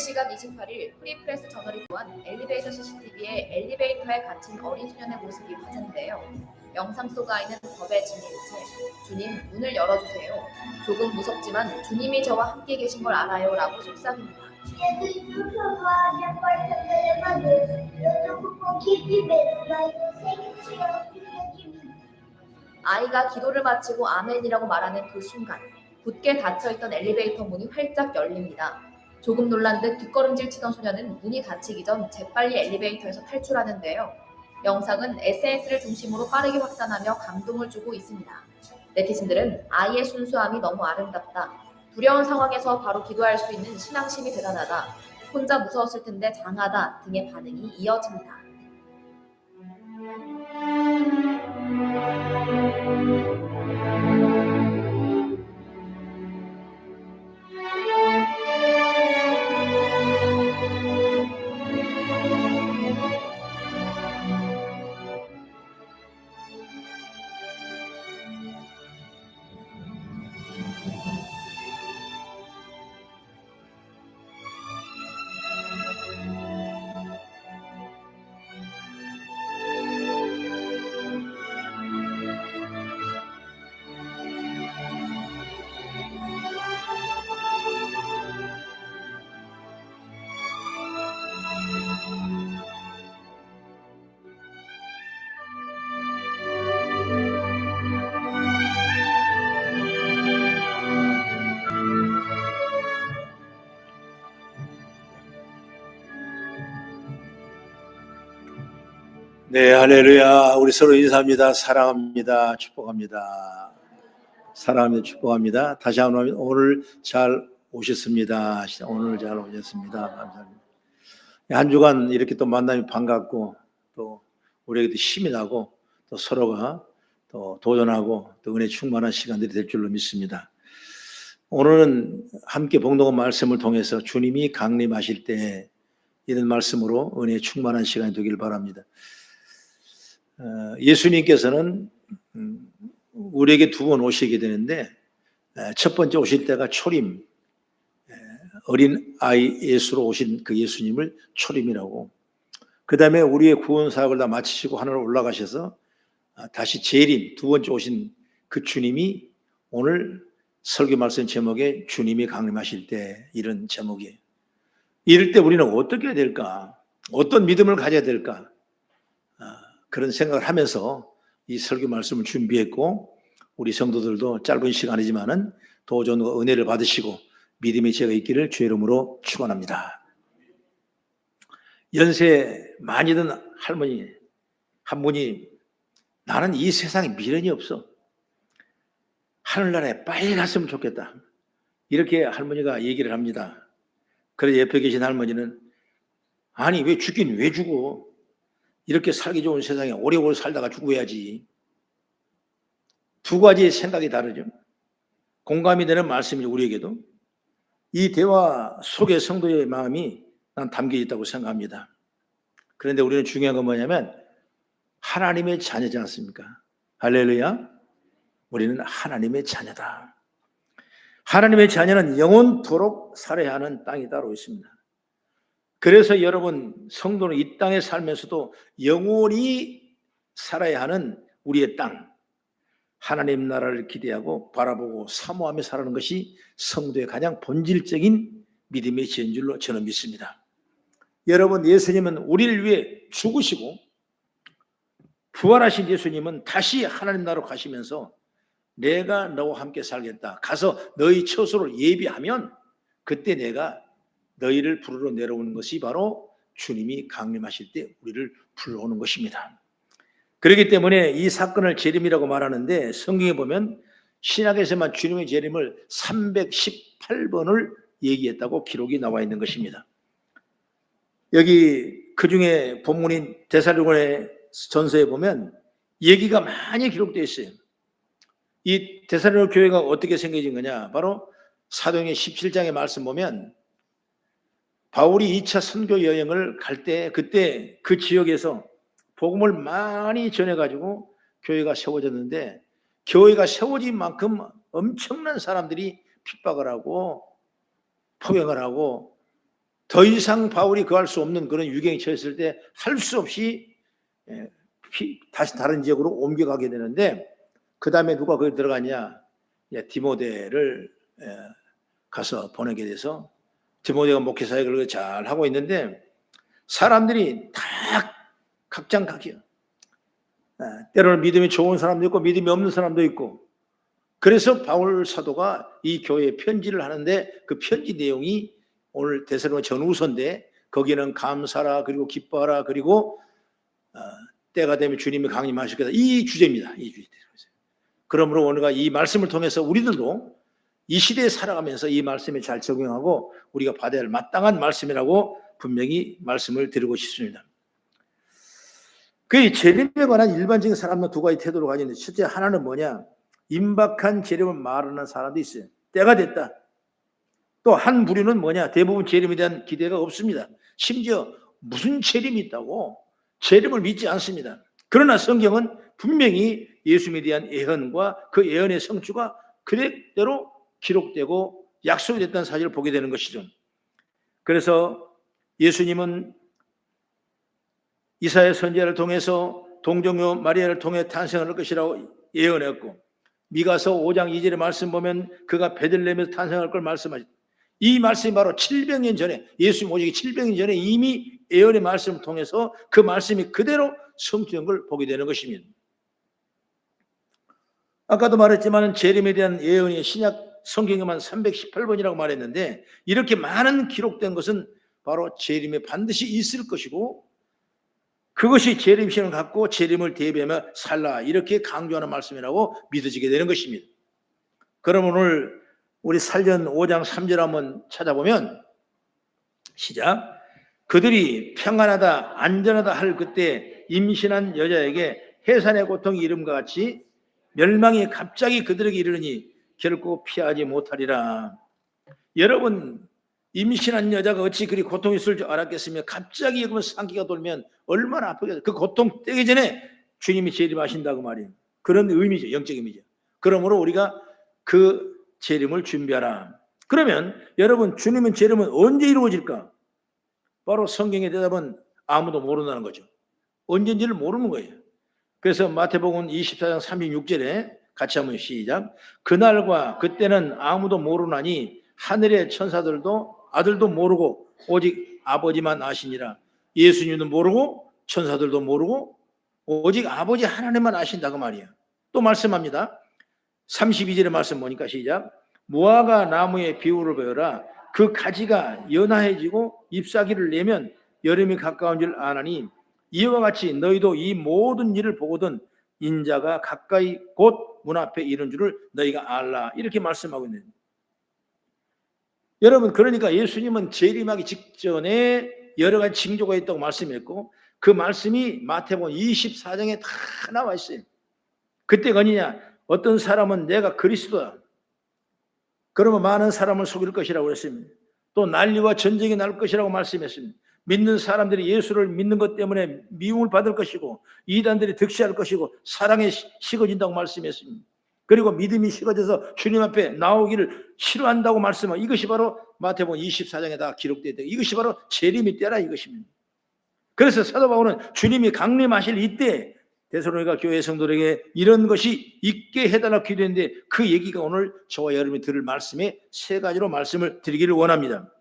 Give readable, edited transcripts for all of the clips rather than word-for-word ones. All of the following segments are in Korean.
시간 28일 프리프레스 저널이 보한 엘리베이터 CCTV에 엘리베이터에 갇힌 어린 소년의 모습이 화제인데요. 영상 속 아이는 겁에 질린 채 주님 문을 열어주세요. 조금 무섭지만 주님이 저와 함께 계신 걸 알아요 라고 속삭입니다. 아이가 기도를 마치고 아멘이라고 말하는 그 순간 굳게 닫혀있던 엘리베이터 문이 활짝 열립니다. 조금 놀란 듯 뒷걸음질 치던 소년은 문이 닫히기 전 재빨리 엘리베이터에서 탈출하는데요. 영상은 SNS를 중심으로 빠르게 확산하며 감동을 주고 있습니다. 네티즌들은 아이의 순수함이 너무 아름답다. 두려운 상황에서 바로 기도할 수 있는 신앙심이 대단하다. 혼자 무서웠을 텐데 장하다 등의 반응이 이어집니다. 네, 할렐루야. 우리 서로 인사합니다. 사랑합니다. 축복합니다. 사랑합니다. 축복합니다. 다시 한번 오늘 잘 오셨습니다. 오늘 잘 오셨습니다. 감사합니다. 한 주간 이렇게 또 만남이 반갑고 또 우리에게도 힘이 나고 또 서로가 또 도전하고 또 은혜 충만한 시간들이 될 줄로 믿습니다. 오늘은 함께 봉독한 말씀을 통해서 주님이 강림하실 때 이런 말씀으로 은혜 충만한 시간이 되길 바랍니다. 예수님께서는 우리에게 두 번 오시게 되는데 첫 번째 오실 때가 초림, 어린 아이 예수로 오신 그 예수님을 초림이라고, 그 다음에 우리의 구원 사역을 다 마치시고 하늘로 올라가셔서 다시 재림, 두 번째 오신 그 주님이 오늘 설교 말씀 제목에 주님이 강림하실 때, 이런 제목이에요. 이럴 때 우리는 어떻게 해야 될까? 어떤 믿음을 가져야 될까? 그런 생각을 하면서 이 설교 말씀을 준비했고, 우리 성도들도 짧은 시간이지만은 도전과 은혜를 받으시고 믿음의 지혜가 있기를 주의 이름으로 축원합니다. 연세 많이 든 할머니 한 분이 나는 이 세상에 미련이 없어. 하늘나라에 빨리 갔으면 좋겠다. 이렇게 할머니가 얘기를 합니다. 그래서 옆에 계신 할머니는 아니 왜 죽긴 왜 죽어? 이렇게 살기 좋은 세상에 오래오래 살다가 죽어야지. 두 가지의 생각이 다르죠. 공감이 되는 말씀이 우리에게도 이 대화 속에 성도의 마음이 난 담겨 있다고 생각합니다. 그런데 우리는 중요한 건 뭐냐면 하나님의 자녀지 않습니까? 할렐루야. 우리는 하나님의 자녀다. 하나님의 자녀는 영원토록 살아야 하는 땅이 따로 있습니다. 그래서 여러분 성도는 이 땅에 살면서도 영원히 살아야 하는 우리의 땅, 하나님 나라를 기대하고 바라보고 사모하며 살아가는 것이 성도의 가장 본질적인 믿음의 지혜인 줄로 저는 믿습니다. 여러분, 예수님은 우리를 위해 죽으시고 부활하신 예수님은 다시 하나님 나라로 가시면서 내가 너와 함께 살겠다. 가서 너희 처소를 예비하면 그때 내가 너희를 부르러 내려오는 것이 바로 주님이 강림하실 때 우리를 불러오는 것입니다. 그렇기 때문에 이 사건을 재림이라고 말하는데 성경에 보면 신약에서만 주님의 재림을 318번을 얘기했다고 기록이 나와 있는 것입니다. 여기 그중에 본문인 데살로니가 전서에 보면 얘기가 많이 기록되어 있어요. 이 데살로니가 교회가 어떻게 생겨진 거냐? 바로 사도행전 17장의 말씀 보면 바울이 2차 선교 여행을 갈 때 그때 그 지역에서 복음을 많이 전해가지고 교회가 세워졌는데, 교회가 세워진 만큼 엄청난 사람들이 핍박을 하고 포경을 하고 더 이상 바울이 거할 수 없는 그런 유경에 처했을 때 할 수 없이 다시 다른 지역으로 옮겨가게 되는데, 그 다음에 누가 거기 들어가냐? 디모데를 가서 보내게 돼서 디모데가 목회 사역을 잘 하고 있는데, 사람들이 다 각장각이야. 때로는 믿음이 좋은 사람도 있고 믿음이 없는 사람도 있고. 그래서 바울 사도가 이 교회에 편지를 하는데, 그 편지 내용이 오늘 데살로니가 전후서인데, 거기는 감사라, 그리고 기뻐하라, 그리고 때가 되면 주님이 강림하실 거다, 이 주제입니다. 이 주제. 그러므로 오늘가 이 말씀을 통해서 우리들도 이 시대에 살아가면서 이 말씀에 잘 적용하고 우리가 받아야 할 마땅한 말씀이라고 분명히 말씀을 드리고 싶습니다. 그 재림에 관한 일반적인 사람은 두 가지 태도를 가지는데, 첫째 하나는 뭐냐? 임박한 재림을 말하는 사람도 있어요. 때가 됐다. 또 한 부류는 뭐냐? 대부분 재림에 대한 기대가 없습니다. 심지어 무슨 재림이 있다고 재림을 믿지 않습니다. 그러나 성경은 분명히 예수님에 대한 예언과 그 예언의 성취가 그대로 기록되고 약속이 됐다는 사실을 보게 되는 것이죠. 그래서 예수님은 이사야 선지자를 통해서 동정녀 마리아를 통해 탄생할 것이라고 예언했고, 미가서 5장 2절의 말씀 보면 그가 베들레헴에서 탄생할 걸 말씀하셨다. 이 말씀이 바로 700년 전에, 예수님 오시기 700년 전에 이미 예언의 말씀을 통해서 그 말씀이 그대로 성취된 걸 보게 되는 것입니다. 아까도 말했지만 재림에 대한 예언이 신약 성경에만 318번이라고 말했는데, 이렇게 많은 기록된 것은 바로 재림에 반드시 있을 것이고, 그것이 재림 신을 갖고 재림을 대비하며 살라, 이렇게 강조하는 말씀이라고 믿어지게 되는 것입니다. 그럼 오늘 우리 살전 5장 3절 한번 찾아보면, 시작. 그들이 평안하다 안전하다 할 그때 임신한 여자에게 해산의 고통이 이름과 같이 멸망이 갑자기 그들에게 이르니 결코 피하지 못하리라. 여러분, 임신한 여자가 어찌 그리 고통이 있을 줄 알았겠으며, 갑자기 그러면 상기가 돌면 얼마나 아프겠어요. 그 고통 떼기 전에 주님이 재림하신다고 말이에요. 그런 의미죠. 영적 의미죠. 그러므로 우리가 그 재림을 준비하라. 그러면 여러분, 주님은 재림은 언제 이루어질까? 바로 성경의 대답은 아무도 모른다는 거죠. 언제인지를 모르는 거예요. 그래서 마태복음 24장 36절에 같이 한번 시작. 그날과 그때는 아무도 모르나니 하늘의 천사들도 아들도 모르고 오직 아버지만 아시니라. 예수님도 모르고 천사들도 모르고 오직 아버지 하나님만 아신다고 말이에요. 또 말씀합니다. 32절의 말씀 보니까 시작. 무화과 나무의 비유를 배워라. 그 가지가 연하해지고 잎사귀를 내면 여름이 가까운 줄 아나니, 이와 같이 너희도 이 모든 일을 보거든 인자가 가까이 곧 문 앞에 이른 줄을 너희가 알라. 이렇게 말씀하고 있는. 여러분, 그러니까 예수님은 재림하기 직전에 여러 가지 징조가 있다고 말씀했고, 그 말씀이 마태복음 24장에 다 나와 있어요. 그때가 어디냐? 어떤 사람은 내가 그리스도다, 그러면 많은 사람을 속일 것이라고 그랬습니다. 또 난리와 전쟁이 날 것이라고 말씀했습니다. 믿는 사람들이 예수를 믿는 것 때문에 미움을 받을 것이고, 이단들이 득세할 것이고, 사랑에 식어진다고 말씀했습니다. 그리고 믿음이 식어져서 주님 앞에 나오기를 싫어한다고 말씀하고, 이것이 바로 마태복음 24장에 다 기록되어 있다. 이것이 바로 재림의 때라 이것입니다. 그래서 사도 바울은 주님이 강림하실 이때 데살로니가 교회 성도들에게 이런 것이 있게 해달라고 기도했는데, 그 얘기가 오늘 저와 여러분이 들을 말씀에 세 가지로 말씀을 드리기를 원합니다.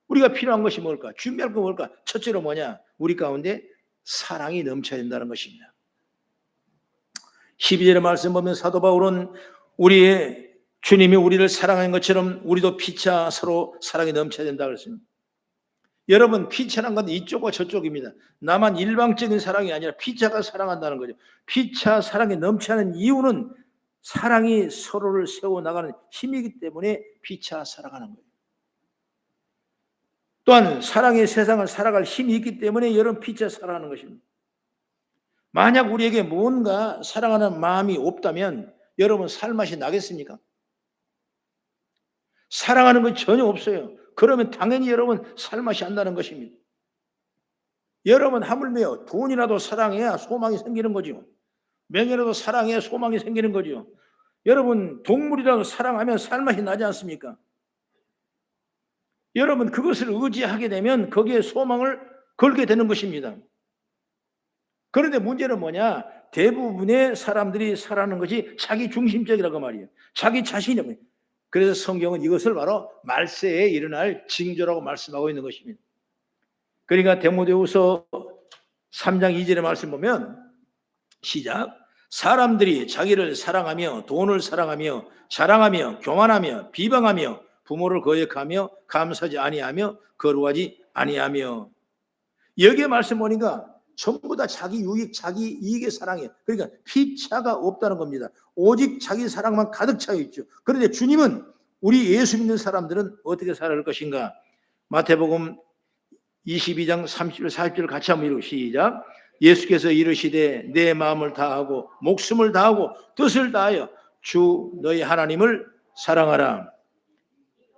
우리가 필요한 것이 뭘까? 준비할 거 뭘까? 첫째로 뭐냐? 우리 가운데 사랑이 넘쳐야 된다는 것입니다. 12절의 말씀 보면 사도 바울은 우리의 주님이 우리를 사랑한 것처럼 우리도 피차 서로 사랑이 넘쳐야 된다 그랬습니다. 여러분, 피차란 건 이쪽과 저쪽입니다. 나만 일방적인 사랑이 아니라 피차가 사랑한다는 거죠. 피차 사랑이 넘쳐나는 이유는 사랑이 서로를 세워나가는 힘이기 때문에 피차 사랑하는 거예요. 또한 사랑의 세상을 살아갈 힘이 있기 때문에 여러분 피차 사랑하는 것입니다. 만약 우리에게 뭔가 사랑하는 마음이 없다면 여러분 살맛이 나겠습니까? 사랑하는 건 전혀 없어요. 그러면 당연히 여러분 살맛이 안 나는 것입니다. 여러분 하물며 돈이라도 사랑해야 소망이 생기는 거죠. 명예라도 사랑해야 소망이 생기는 거죠. 여러분 동물이라도 사랑하면 살맛이 나지 않습니까? 여러분 그것을 의지하게 되면 거기에 소망을 걸게 되는 것입니다. 그런데 문제는 뭐냐? 대부분의 사람들이 살아가는 것이 자기 중심적이라고 말이에요. 자기 자신이. 그래서 성경은 이것을 바로 말세에 일어날 징조라고 말씀하고 있는 것입니다. 그러니까 디모데후서 3장 2절의 말씀 보면 시작. 사람들이 자기를 사랑하며 돈을 사랑하며 자랑하며 교만하며 비방하며 부모를 거역하며 감사하지 아니하며 거룩하지 아니하며. 여기에 말씀 보니까 전부 다 자기 유익, 자기 이익의 사랑이에요. 그러니까 피차가 없다는 겁니다. 오직 자기 사랑만 가득 차 있죠. 그런데 주님은 우리 예수 믿는 사람들은 어떻게 살아갈 것인가? 마태복음 22장 30절 40절 같이 한번 읽고 시작. 예수께서 이르시되 내 마음을 다하고 목숨을 다하고 뜻을 다하여 주 너희 하나님을 사랑하라.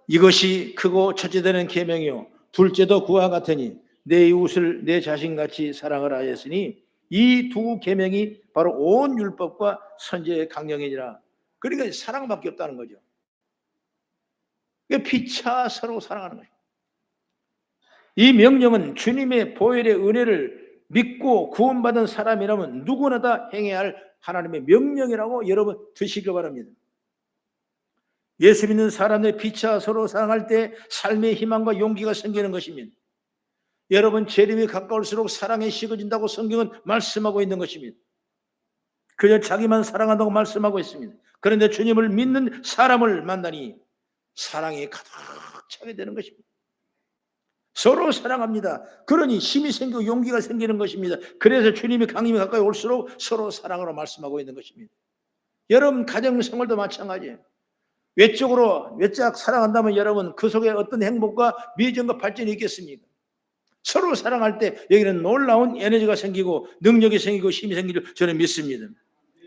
이것이 크고 첫째 되는 계명이요 둘째도 그와 같으니 내 이웃을 내 자신같이 사랑하라 하였으니 이 두 계명이 바로 온 율법과 선지의 강령이니라. 그러니까 사랑밖에 없다는 거죠. 피차 서로 사랑하는 거죠. 이 명령은 주님의 보혈의 은혜를 믿고 구원받은 사람이라면 누구나 다 행해야 할 하나님의 명령이라고 여러분 드시길 바랍니다. 예수 믿는 사람의 피차 서로 사랑할 때 삶의 희망과 용기가 생기는 것입니다. 여러분 재림이 가까울수록 사랑이 식어진다고 성경은 말씀하고 있는 것입니다. 그저 자기만 사랑한다고 말씀하고 있습니다. 그런데 주님을 믿는 사람을 만나니 사랑이 가득 차게 되는 것입니다. 서로 사랑합니다. 그러니 힘이 생기고 용기가 생기는 것입니다. 그래서 주님이 강림이 가까이 올수록 서로 사랑으로 말씀하고 있는 것입니다. 여러분 가정생활도 마찬가지예요. 외적 사랑한다면 여러분 그 속에 어떤 행복과 미전과 발전이 있겠습니까? 서로 사랑할 때 여기는 놀라운 에너지가 생기고 능력이 생기고 힘이 생기를 저는 믿습니다.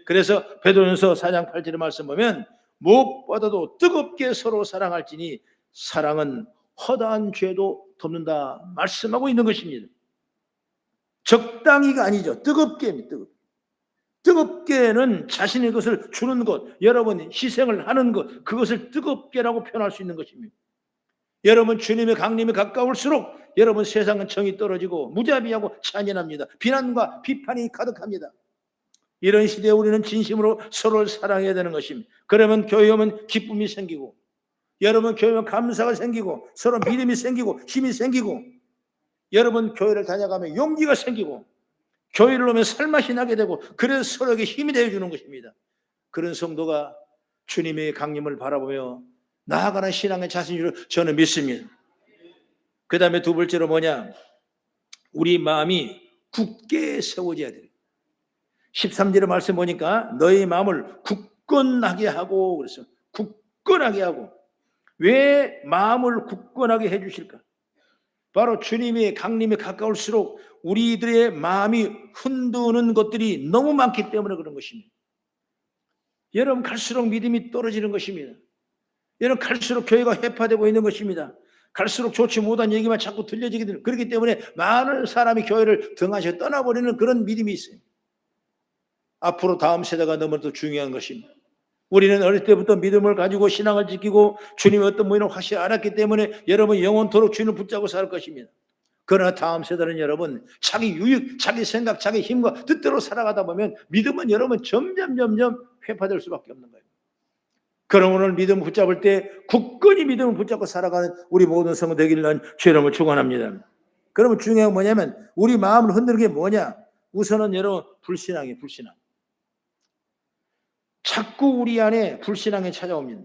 그래서 베드로전서 4장 8절의 말씀 보면 무엇보다도 뜨겁게 서로 사랑할지니 사랑은 허다한 죄도 덮는다 말씀하고 있는 것입니다. 적당히가 아니죠. 뜨겁게. 뜨겁게는 자신의 것을 주는 것, 여러분 희생을 하는 것, 그것을 뜨겁게라고 표현할 수 있는 것입니다. 여러분 주님의 강림이 가까울수록 여러분 세상은 정이 떨어지고 무자비하고 찬연합니다. 비난과 비판이 가득합니다. 이런 시대에 우리는 진심으로 서로를 사랑해야 되는 것입니다. 그러면 교회 오면 기쁨이 생기고 여러분 교회 오면 감사가 생기고 서로 믿음이 생기고 힘이 생기고 여러분 교회를 다녀가면 용기가 생기고 교회를 오면 살맛이 나게 되고 그래서 서로에게 힘이 되어주는 것입니다. 그런 성도가 주님의 강림을 바라보며 나아가는 신앙의 자신을 저는 믿습니다. 그 다음에 두 번째로 뭐냐? 우리 마음이 굳게 세워져야 돼요. 13절의 말씀 보니까 너희 마음을 굳건하게 하고 그랬어요. 굳건하게 하고. 왜 마음을 굳건하게 해주실까? 바로 주님의 강림에 가까울수록 우리들의 마음이 흔드는 것들이 너무 많기 때문에 그런 것입니다. 여러분 갈수록 믿음이 떨어지는 것입니다. 여러분 갈수록 교회가 해파되고 있는 것입니다. 갈수록 좋지 못한 얘기만 자꾸 들려지게 되는 그렇기 때문에 많은 사람이 교회를 등하셔 떠나버리는 그런 믿음이 있어요. 앞으로 다음 세대가 너무도 중요한 것입니다. 우리는 어릴 때부터 믿음을 가지고 신앙을 지키고 주님의 어떤 모임을 확실히 알았기 때문에 여러분 영원토록 주님을 붙잡고 살 것입니다. 그러나 다음 세대는 여러분 자기 유익, 자기 생각, 자기 힘과 뜻대로 살아가다 보면 믿음은 여러분 점점 회파될 수밖에 없는 거예요. 그럼 오늘 믿음을 붙잡을 때 굳건히 믿음을 붙잡고 살아가는 우리 모든 성도 되기를 난 주의 이름으로 축원합니다. 그러면 중요한 건 뭐냐면 우리 마음을 흔드는 게 뭐냐? 우선은 여러분 불신앙이에요. 불신앙. 자꾸 우리 안에 불신앙이 찾아옵니다.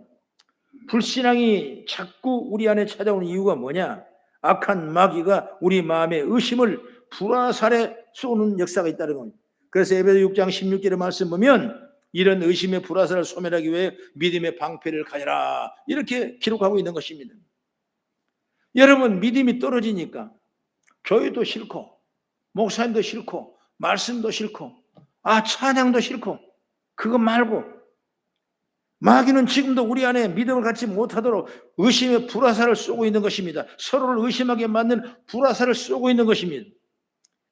불신앙이 자꾸 우리 안에 찾아오는 이유가 뭐냐? 악한 마귀가 우리 마음에 의심을 불화살에 쏘는 역사가 있다는 겁니다. 그래서 에베소 6장 16절의 말씀 보면 이런 의심의 불화살을 소멸하기 위해 믿음의 방패를 가져라 이렇게 기록하고 있는 것입니다. 여러분 믿음이 떨어지니까 교회도 싫고 목사님도 싫고 말씀도 싫고 찬양도 싫고 그거 말고 마귀는 지금도 우리 안에 믿음을 갖지 못하도록 의심의 불화살을 쏘고 있는 것입니다. 서로를 의심하게 만든 불화살을 쏘고 있는 것입니다.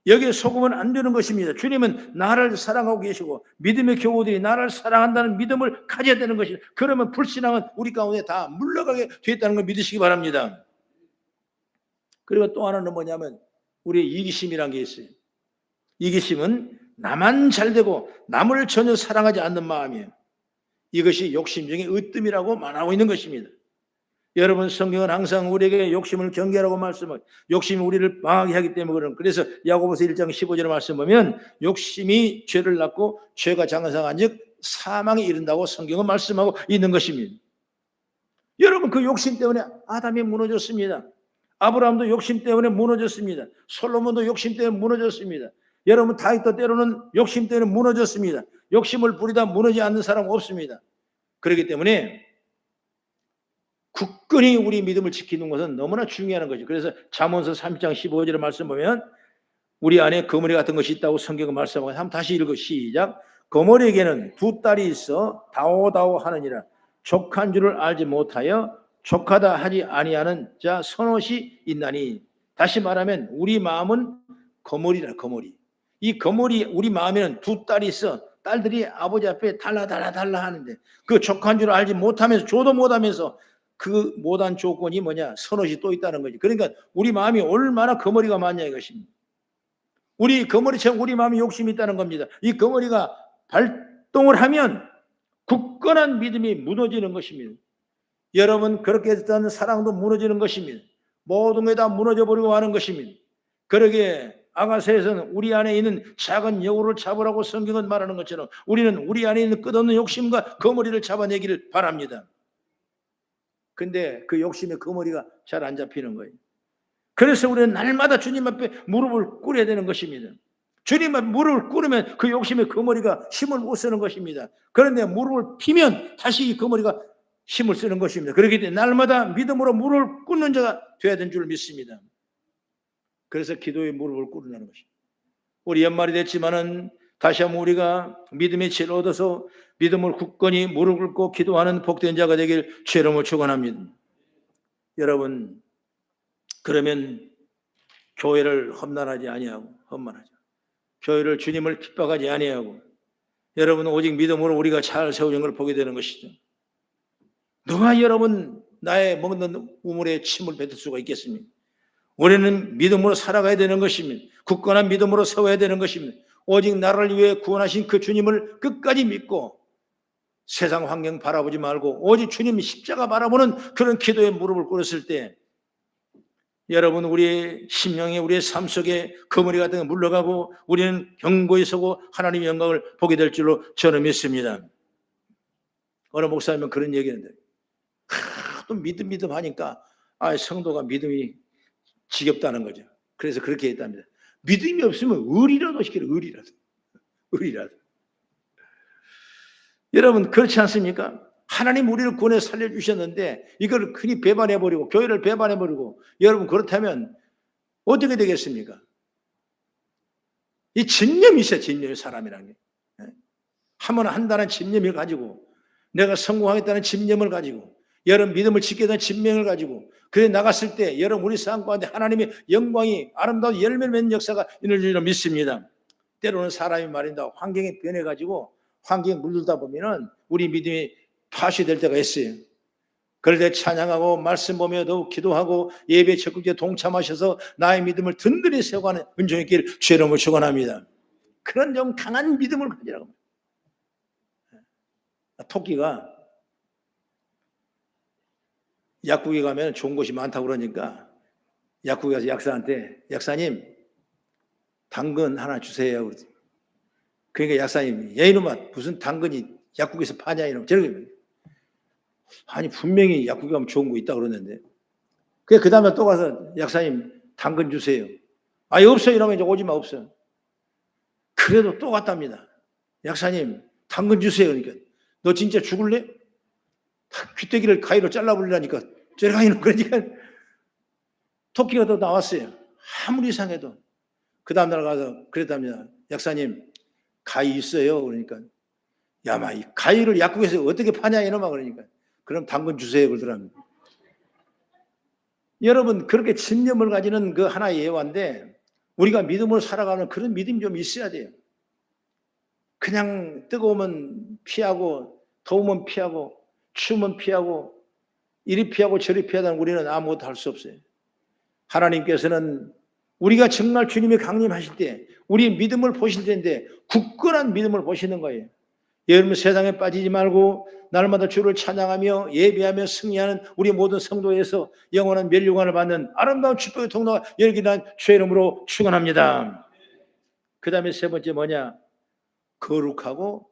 여기에 속으면 안 되는 것입니다. 주님은 나를 사랑하고 계시고 믿음의 교우들이 나를 사랑한다는 믿음을 가져야 되는 것입니다. 그러면 불신앙은 우리 가운데 다 물러가게 되었다는 걸 믿으시기 바랍니다. 그리고 또 하나는 뭐냐면 우리의 이기심이란 게 있어요. 이기심은 나만 잘되고 남을 전혀 사랑하지 않는 마음이에요. 이것이 욕심 중에 으뜸이라고 말하고 있는 것입니다. 여러분, 성경은 항상 우리에게 욕심을 경계하라고 말씀하고, 욕심이 우리를 망하게 하기 때문에 그런. 그래서 야고보서 1장 15절에 말씀 보면 욕심이 죄를 낳고 죄가 장성한즉 사망에 이른다고 성경은 말씀하고 있는 것입니다. 여러분, 그 욕심 때문에 아담이 무너졌습니다. 아브라함도 욕심 때문에 무너졌습니다. 솔로몬도 욕심 때문에 무너졌습니다. 여러분, 다윗도 때로는 욕심 때문에 무너졌습니다. 욕심을 부리다 무너지지 않는 사람 없습니다. 그렇기 때문에 굳건히 우리 믿음을 지키는 것은 너무나 중요한 거죠. 그래서 잠언서 3장 15절의 말씀 보면 우리 안에 거머리 같은 것이 있다고 성경은 말씀하고, 한번 다시 읽어 시작. 거머리에게는 두 딸이 있어 다오다오 하느니라. 족한 줄을 알지 못하여 족하다 하지 아니하는 자 선옷이 있나니. 다시 말하면 우리 마음은 거머리라. 거머리. 이 거머리, 우리 마음에는 두 딸이 있어. 딸들이 아버지 앞에 달라 하는데 그 족한 줄을 알지 못하면서, 줘도 못하면서 그 못한 조건이 뭐냐? 선옷이 또 있다는 거지. 그러니까 우리 마음이 얼마나 거머리가 많냐 이것입니다. 우리 거머리처럼 우리 마음이 욕심이 있다는 겁니다. 이 거머리가 발동을 하면 굳건한 믿음이 무너지는 것입니다. 여러분, 그렇게 했던 사랑도 무너지는 것입니다. 모든 게 다 무너져 버리고 하는 것입니다. 그러기에 아가서에서는 우리 안에 있는 작은 여우를 잡으라고 성경은 말하는 것처럼 우리는 우리 안에 있는 끝없는 욕심과 거머리를 잡아내기를 바랍니다. 근데 그 욕심의 거머리가 잘 안 잡히는 거예요. 그래서 우리는 날마다 주님 앞에 무릎을 꿇어야 되는 것입니다. 주님 앞에 무릎을 꿇으면 그 욕심의 거머리가 힘을 못 쓰는 것입니다. 그런데 무릎을 피면 다시 이 거머리가 힘을 쓰는 것입니다. 그렇기 때문에 날마다 믿음으로 무릎을 꿇는 자가 되어야 되는 줄 믿습니다. 그래서 기도에 무릎을 꿇으라는 것입니다. 우리 연말이 됐지만은 다시 한번 우리가 믿음의 지혜를 얻어서 믿음을 굳건히 무릎 꿇고 기도하는 복된 자가 되길 주의 축원합니다. 여러분, 그러면 교회를 험난하지 아니하고 험만하죠. 교회를 주님을 핍박하지 아니하고 여러분 오직 믿음으로 우리가 잘 세워진 걸 보게 되는 것이죠. 누가 여러분 나의 먹는 우물에 침을 뱉을 수가 있겠습니까? 우리는 믿음으로 살아가야 되는 것입니다. 굳건한 믿음으로 세워야 되는 것입니다. 오직 나를 위해 구원하신 그 주님을 끝까지 믿고 세상 환경 바라보지 말고 오직 주님 십자가 바라보는 그런 기도에 무릎을 꿇었을 때 여러분 우리의 심령에 우리의 삶 속에 거머리 같은 게 물러가고 우리는 견고히 서고 하나님의 영광을 보게 될 줄로 저는 믿습니다. 어느 목사님은 그런 얘기했는데 또 믿음 하니까 성도가 믿음이 지겹다는 거죠. 그래서 그렇게 했답니다. 믿음이 없으면 의리라도 시키라. 의리라도. 여러분 그렇지 않습니까? 하나님 우리를 구원해 살려주셨는데 이걸 흔히 배반해버리고 교회를 배반해버리고 여러분 그렇다면 어떻게 되겠습니까? 이 집념이 있어요. 집념이 사람이라는 게. 하면 한다는 집념을 가지고 내가 성공하겠다는 집념을 가지고 여러분 믿음을 지키겠다는 집념을 가지고 그래 나갔을 때 여러분 우리 삶 가운데 하나님의 영광이 아름다운 열매를 맺는 역사가 있는 줄로 믿습니다. 때로는 사람이 말인다 환경에 변해가지고 환경에 물들다 보면은 우리 믿음이 파괴될 때가 있어요. 그럴 때 찬양하고 말씀 보며 더욱 기도하고 예배 적극적으로 동참하셔서 나의 믿음을 든든히 세워가는 은총이 있기를 주의 이름으로 축원합니다. 그런 좀 강한 믿음을 가지라고 합니다. 토끼가 약국에 가면 좋은 곳이 많다고 그러니까 약국에 가서 약사한테 약사님 당근 하나 주세요. 그러니까 약사님이 야 이놈아 무슨 당근이 약국에서 파냐 이놈 저렇게 아니 분명히 약국에 가면 좋은 거 있다고 그러는데 그 다음에 또 가서 약사님 당근 주세요. 없어요 이러면 이제 오지마 없어. 그래도 또 갔답니다. 약사님 당근 주세요. 그러니까 너 진짜 죽을래? 귀때기를 가위로 잘라버리라니까 저리 가 이놈. 그러니까 토끼가 또 나왔어요. 아무리 이상해도 그 다음날 가서 그랬답니다. 약사님 가위 있어요. 그러니까 야마 이 가위를 약국에서 어떻게 파냐 이놈아. 그러니까 그럼 당근 주세요 그러더랍니다. 여러분 그렇게 집념을 가지는 그 하나의 예화인데 우리가 믿음으로 살아가는 그런 믿음이 좀 있어야 돼요. 그냥 뜨거우면 피하고 더우면 피하고 추우면 피하고 이리 피하고 저리 피하다는 우리는 아무것도 할 수 없어요. 하나님께서는 우리가 정말 주님이 강림하실 때 우리 믿음을 보실 텐데 굳건한 믿음을 보시는 거예요. 여러분 세상에 빠지지 말고 날마다 주를 찬양하며 예배하며 승리하는 우리 모든 성도에서 영원한 멸류관을 받는 아름다운 축복의 통로가 열기난 주의 이름으로 축원합니다. 그 다음에 세 번째 뭐냐? 거룩하고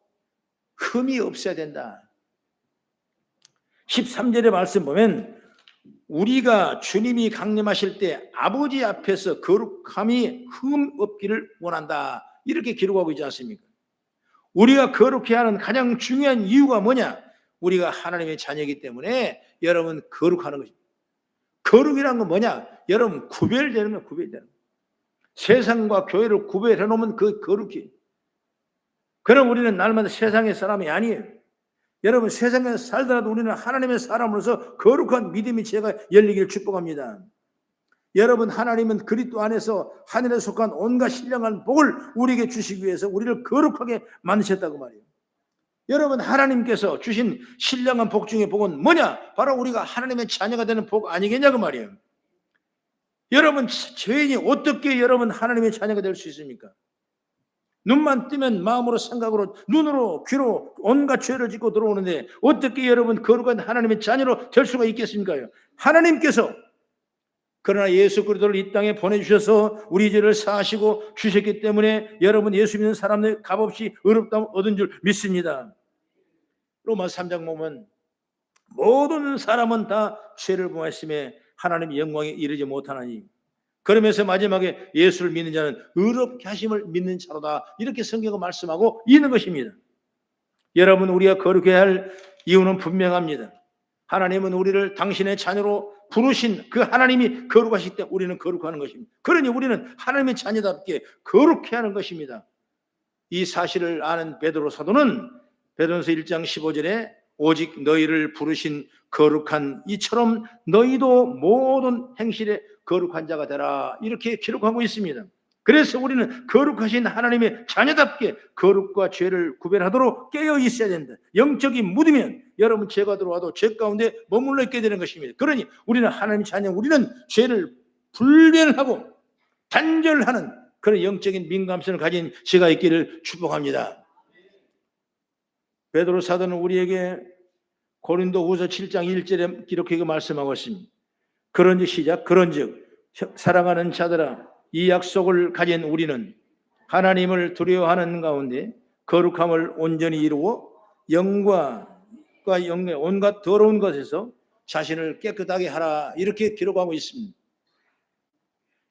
흠이 없어야 된다. 13절의 말씀 보면 우리가 주님이 강림하실 때 아버지 앞에서 거룩함이 흠 없기를 원한다. 이렇게 기록하고 있지 않습니까? 우리가 거룩해야 하는 가장 중요한 이유가 뭐냐? 우리가 하나님의 자녀이기 때문에 여러분 거룩하는 것입니다. 거룩이란 건 뭐냐? 여러분 구별되는 거예요. 구별되는 거예요. 세상과 교회를 구별해 놓으면 그 거룩이. 그럼 우리는 날마다 세상의 사람이 아니에요. 여러분 세상에서 살더라도 우리는 하나님의 사람으로서 거룩한 믿음의 지혜가 열리기를 축복합니다. 여러분 하나님은 그리스도 안에서 하늘에 속한 온갖 신령한 복을 우리에게 주시기 위해서 우리를 거룩하게 만드셨다고 말이에요. 여러분 하나님께서 주신 신령한 복 중에 복은 뭐냐? 바로 우리가 하나님의 자녀가 되는 복 아니겠냐고 말이에요. 여러분 죄인이 어떻게 여러분 하나님의 자녀가 될 수 있습니까? 눈만 뜨면 마음으로 생각으로 눈으로 귀로 온갖 죄를 짓고 들어오는데 어떻게 여러분 거룩한 하나님의 자녀로 될 수가 있겠습니까? 하나님께서 그러나 예수 그리스도를 이 땅에 보내주셔서 우리 죄를 사하시고 주셨기 때문에 여러분 예수 믿는 사람들 값없이 의롭다함을 얻은 줄 믿습니다. 로마 3장 보면 모든 사람은 다 죄를 범하였음에 하나님의 영광에 이르지 못하나니 그러면서 마지막에 예수를 믿는 자는 의롭게 하심을 믿는 자로다. 이렇게 성경은 말씀하고 있는 것입니다. 여러분 우리가 거룩해야 할 이유는 분명합니다. 하나님은 우리를 당신의 자녀로 부르신 그 하나님이 거룩하실 때 우리는 거룩하는 것입니다. 그러니 우리는 하나님의 자녀답게 거룩해야 하는 것입니다. 이 사실을 아는 베드로 사도는 베드로서 1장 15절에 오직 너희를 부르신 거룩한 이처럼 너희도 모든 행실에 거룩한 자가 되라 이렇게 기록하고 있습니다. 그래서 우리는 거룩하신 하나님의 자녀답게 거룩과 죄를 구별하도록 깨어 있어야 된다. 영적인 무디면 여러분 죄가 들어와도 죄 가운데 머물러 있게 되는 것입니다. 그러니 우리는 하나님의 자녀, 우리는 죄를 분별하고 단절하는 그런 영적인 민감성을 가진 죄가 있기를 축복합니다. 베드로 사도는 우리에게 고린도후서 7장 1절에 기록하게 말씀하고 있습니다. 그런즉 시작 그런즉 사랑하는 자들아 이 약속을 가진 우리는 하나님을 두려워하는 가운데 거룩함을 온전히 이루어 영과 영의 온갖 더러운 것에서 자신을 깨끗하게 하라 이렇게 기록하고 있습니다.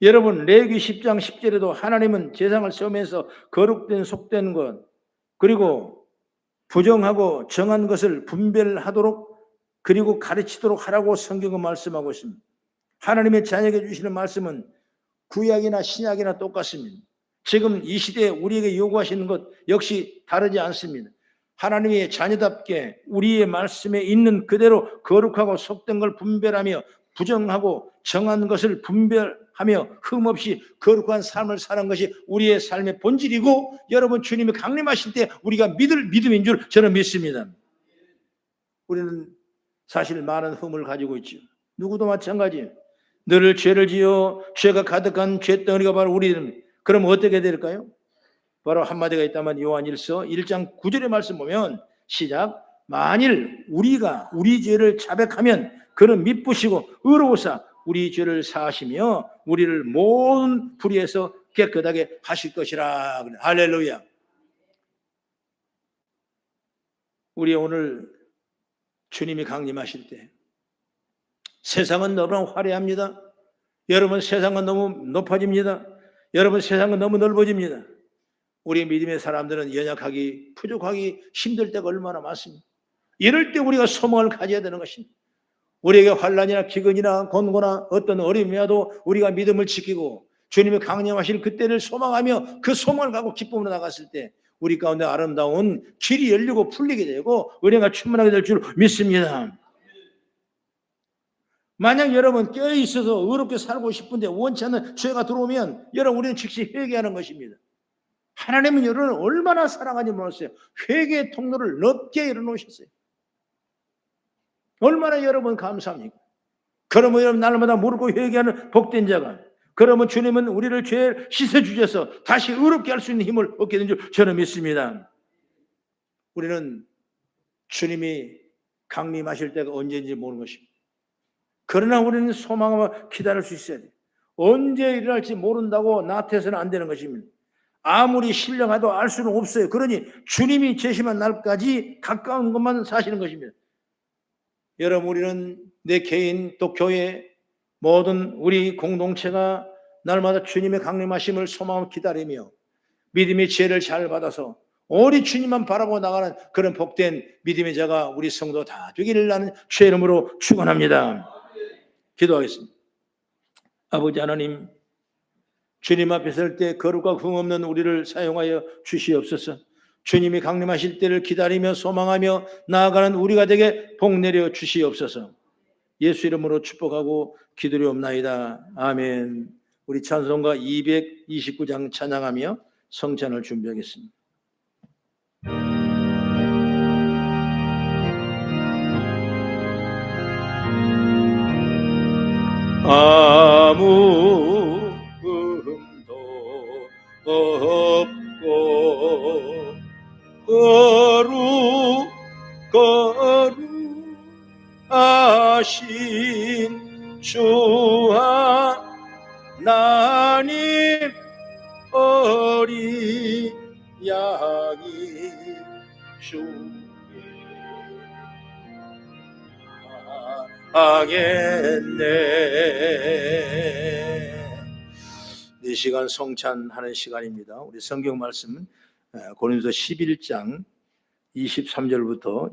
여러분 레위기 10장 10절에도 하나님은 제상을 세우면서 거룩된 속된 것 그리고 부정하고 정한 것을 분별하도록 그리고 가르치도록 하라고 성경은 말씀하고 있습니다. 하나님의 자녀에게 주시는 말씀은 구약이나 신약이나 똑같습니다. 지금 이 시대에 우리에게 요구하시는 것 역시 다르지 않습니다. 하나님의 자녀답게 우리의 말씀에 있는 그대로 거룩하고 속된 걸 분별하며 부정하고 정한 것을 분별하며 흠없이 거룩한 삶을 사는 것이 우리의 삶의 본질이고 여러분 주님이 강림하실 때 우리가 믿을 믿음인 줄 저는 믿습니다. 우리는 사실 많은 흠을 가지고 있죠. 누구도 마찬가지예요. 늘 죄를 지어 죄가 가득한 죄덩어리가 바로 우리는. 그럼 어떻게 될까요? 바로 한마디가 있다면 요한일서 1장 9절의 말씀 보면 시작 만일 우리가 우리 죄를 자백하면 그는 미쁘시고 의로우사 우리 죄를 사하시며 우리를 모든 불의에서 깨끗하게 하실 것이라. 할렐루야. 우리 오늘 주님이 강림하실 때 세상은 너무 화려합니다. 여러분 세상은 너무 높아집니다. 여러분 세상은 너무 넓어집니다. 우리 믿음의 사람들은 연약하기 부족하기 힘들 때가 얼마나 많습니다. 이럴 때 우리가 소망을 가져야 되는 것입니다. 우리에게 환난이나 기근이나 곤고나 어떤 어려움이 와도 우리가 믿음을 지키고 주님이 강림하실 그때를 소망하며 그 소망을 갖고 기쁨으로 나갔을 때 우리 가운데 아름다운 길이 열리고 풀리게 되고 은혜가 충만하게 될 줄 믿습니다. 만약 여러분 깨어있어서 의롭게 살고 싶은데 원치 않는 죄가 들어오면 여러분 우리는 즉시 회개하는 것입니다. 하나님은 여러분을 얼마나 사랑하는지 몰랐어요. 회개의 통로를 넓게 열어놓으셨어요. 얼마나 여러분 감사합니까? 그러면 여러분 날마다 무릎 꿇고 회개하는 복된 자가, 그러면 주님은 우리를 죄를 씻어주셔서 다시 의롭게 할 수 있는 힘을 얻게 된 줄 저는 믿습니다. 우리는 주님이 강림하실 때가 언제인지 모르는 것입니다. 그러나 우리는 소망하며 기다릴 수 있어야 돼요. 언제 일어날지 모른다고 나태해서는 안 되는 것입니다. 아무리 신령해도 알 수는 없어요. 그러니 주님이 제시한 날까지 가까운 것만 사시는 것입니다. 여러분, 우리는 내 개인 또 교회 모든 우리 공동체가 날마다 주님의 강림하심을 소망하며 기다리며 믿음의 지혜를 잘 받아서 오직 주님만 바라보고 나가는 그런 복된 믿음의 자가 우리 성도 다 되기를 나는 주의 이름으로 축원합니다. 기도하겠습니다. 아버지 하나님, 주님 앞에 설 때 거룩과 흠없는 우리를 사용하여 주시옵소서. 주님이 강림하실 때를 기다리며 소망하며 나아가는 우리가 되게 복 내려 주시옵소서. 예수 이름으로 축복하고 기도리옵나이다. 아멘. 우리 찬송가 229장 찬양하며 성찬을 준비하겠습니다. 아무 구름도 없고 거룩하신 주 하나님 어린 양이 주께 하겠네. 이 시간 성찬하는 시간입니다. 우리 성경 말씀은 고린도서 11장 23절부터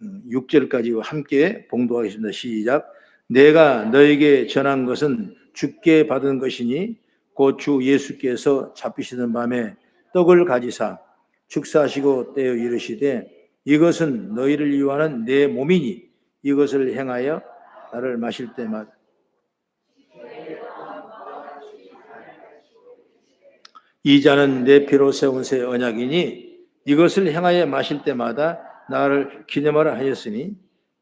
26절까지 함께 봉독하겠습니다. 시작. 내가 너에게 전한 것은 주께 받은 것이니 곧 주 예수께서 잡히시던 밤에 떡을 가지사 축사하시고 떼어 이르시되 이것은 너희를 위하는 내 몸이니 이것을 행하여 나를 마실 때마다 이 잔은 내 피로 세운 새 언약이니 이것을 행하여 마실 때마다 나를 기념하라 하였으니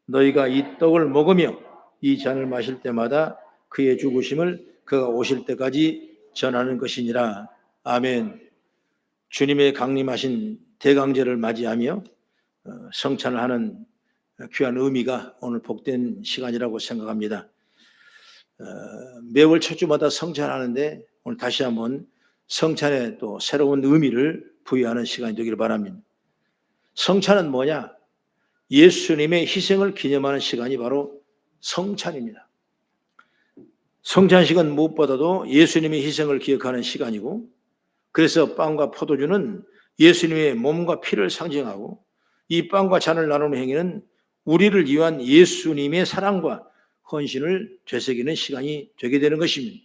너희가 이 떡을 먹으며 이 잔을 마실 때마다 그의 죽으심을 그가 오실 때까지 전하는 것이니라. 아멘. 주님의 강림하신 대강제를 맞이하며 성찬을 하는 귀한 의미가 오늘 복된 시간이라고 생각합니다. 매월 첫 주마다 성찬하는데 오늘 다시 한번 성찬에 또 새로운 의미를 부여하는 시간이 되기를 바랍니다. 성찬은 뭐냐? 예수님의 희생을 기념하는 시간이 바로 성찬입니다. 성찬식은 무엇보다도 예수님의 희생을 기억하는 시간이고, 그래서 빵과 포도주는 예수님의 몸과 피를 상징하고, 이 빵과 잔을 나누는 행위는 우리를 위한 예수님의 사랑과 헌신을 되새기는 시간이 되게 되는 것입니다.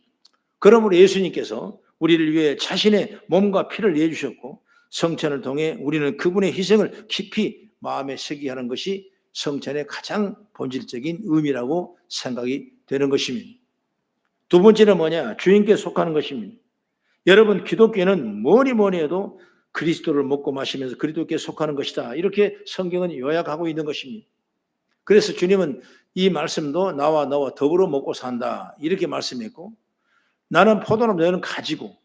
그러므로 예수님께서 우리를 위해 자신의 몸과 피를 내주셨고, 성찬을 통해 우리는 그분의 희생을 깊이 마음에 새기게 하는 것이 성찬의 가장 본질적인 의미라고 생각이 되는 것입니다. 두 번째는 뭐냐? 주님께 속하는 것입니다. 여러분, 기독교는 뭐니 해도 그리스도를 먹고 마시면서 그리스도께 속하는 것이다. 이렇게 성경은 요약하고 있는 것입니다. 그래서 주님은 이 말씀도 나와 너와 더불어 먹고 산다. 이렇게 말씀했고, 나는 포도나무 너희는 가지고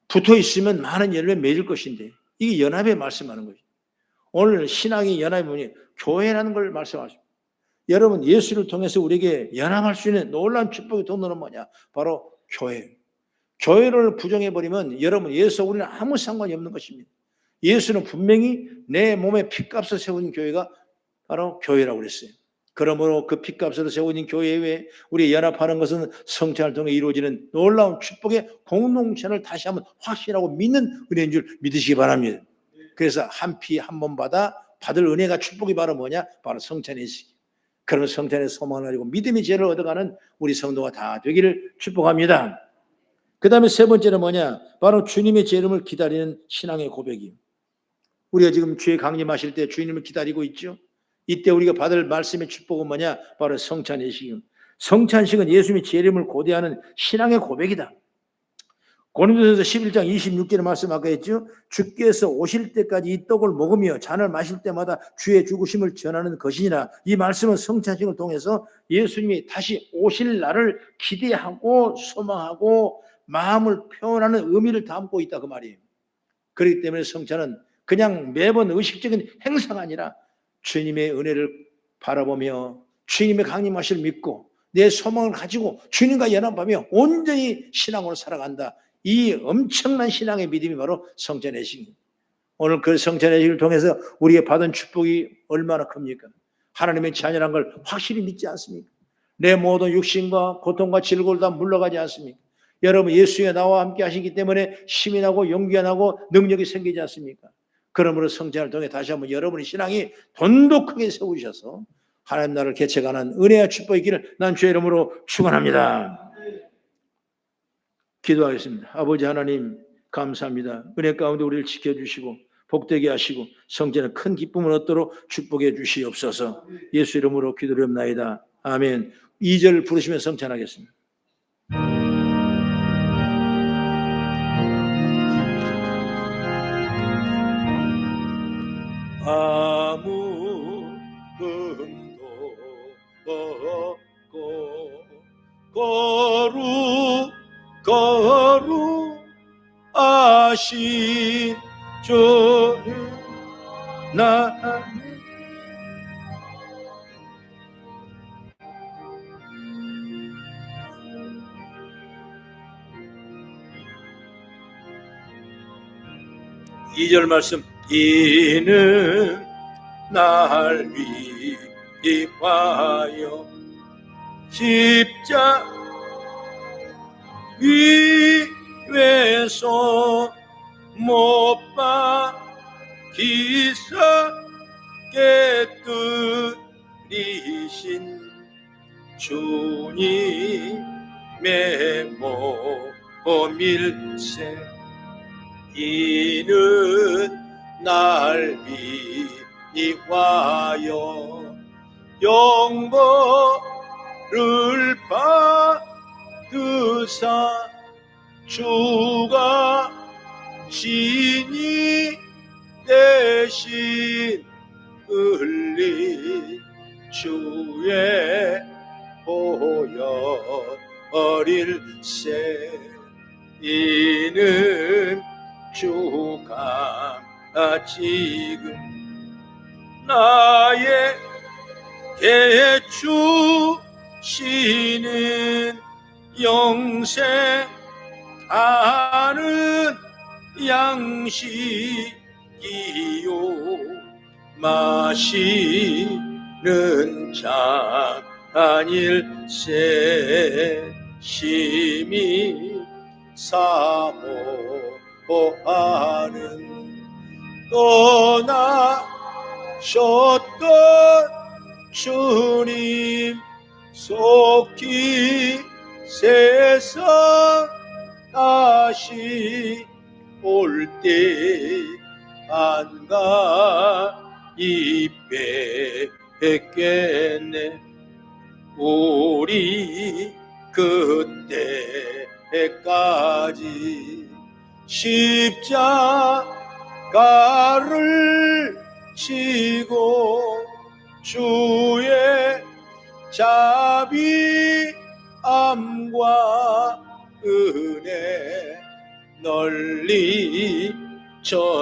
붙어 있으면 많은 열매 맺을 것인데, 이게 연합에 말씀하는 거죠. 오늘 신앙이 연합이 뭐냐? 교회라는 걸 말씀하십니다. 여러분, 예수를 통해서 우리에게 연합할 수 있는 놀라운 축복의 통로는 뭐냐? 바로 교회. 교회를 부정해버리면 여러분, 예수와 우리는 아무 상관이 없는 것입니다. 예수는 분명히 내 몸에 핏값을 세운 교회가 바로 교회라고 그랬어요. 그러므로 그 핏값으로 세워진 교회에 우리 연합하는 것은 성찬을 통해 이루어지는 놀라운 축복의 공동체를 다시 한번 확신하고 믿는 은혜인 줄 믿으시기 바랍니다. 그래서 한 피 한 몸 받을 은혜가 축복이 바로 뭐냐? 바로 성찬이지. 그런 성찬의 소망을 가지고 믿음의 지혜를 얻어가는 우리 성도가 다 되기를 축복합니다. 그 다음에 세 번째는 뭐냐? 바로 주님의 제 이름을 기다리는 신앙의 고백이에요. 우리가 지금 주의 강림하실 때 주님을 기다리고 있죠. 이때 우리가 받을 말씀의 축복은 뭐냐? 바로 성찬의식입니다. 성찬식은 예수님의 제 이름을 고대하는 신앙의 고백이다. 고린도전서 11장 26절의 말씀 아까 했죠. 주께서 오실 때까지 이 떡을 먹으며 잔을 마실 때마다 주의 죽으심을 전하는 것이니라. 이 말씀은 성찬식을 통해서 예수님이 다시 오실 날을 기대하고 소망하고 마음을 표현하는 의미를 담고 있다 그 말이에요. 그렇기 때문에 성찬은 그냥 매번 의식적인 행사가 아니라 주님의 은혜를 바라보며 주님의 강림하심을 믿고 내 소망을 가지고 주님과 연합하며 온전히 신앙으로 살아간다. 이 엄청난 신앙의 믿음이 바로 성찬 예식입니다. 오늘 그 성찬 예식을 통해서 우리가 받은 축복이 얼마나 큽니까? 하나님의 자녀란 걸 확실히 믿지 않습니까? 내 모든 육신과 고통과 질고를 다 물러가지 않습니까? 여러분 예수의 나와 함께 하시기 때문에 힘이 나고 용기가 나고 능력이 생기지 않습니까? 그러므로 성찬을 통해 다시 한번 여러분의 신앙이 돈독하게 세우셔서 하나님 나라를 개척하는 은혜와 축복이 있기를 난 주의 이름으로 축원합니다. 기도하겠습니다. 아버지 하나님 감사합니다. 은혜 가운데 우리를 지켜주시고 복되게 하시고 성전에 큰 기쁨을 얻도록 축복해 주시옵소서. 예수 이름으로 기도드립나이다. 아멘. 2절 부르시면 성찬하겠습니다. 아무 금도 없고 거룩하신 주는 나 이절 말씀 이는 날 위하여 십자 위에서 못 박히사 깨뜨리신 주님의 몸일세 이는 날 위하여 영광을 받으사 주가 신이 대신 흘린 주의 보혈일세 이는 주가 지금 나에게 주시는 영생 아는 양식이요 마시는 잔일세 심히 사모하는 떠나셨던 주님 속히 세상 다시 올 때 안가이 뵙겠네 우리 그때까지 십자가를 지고 주의 자비함과 은혜 널리 전파하세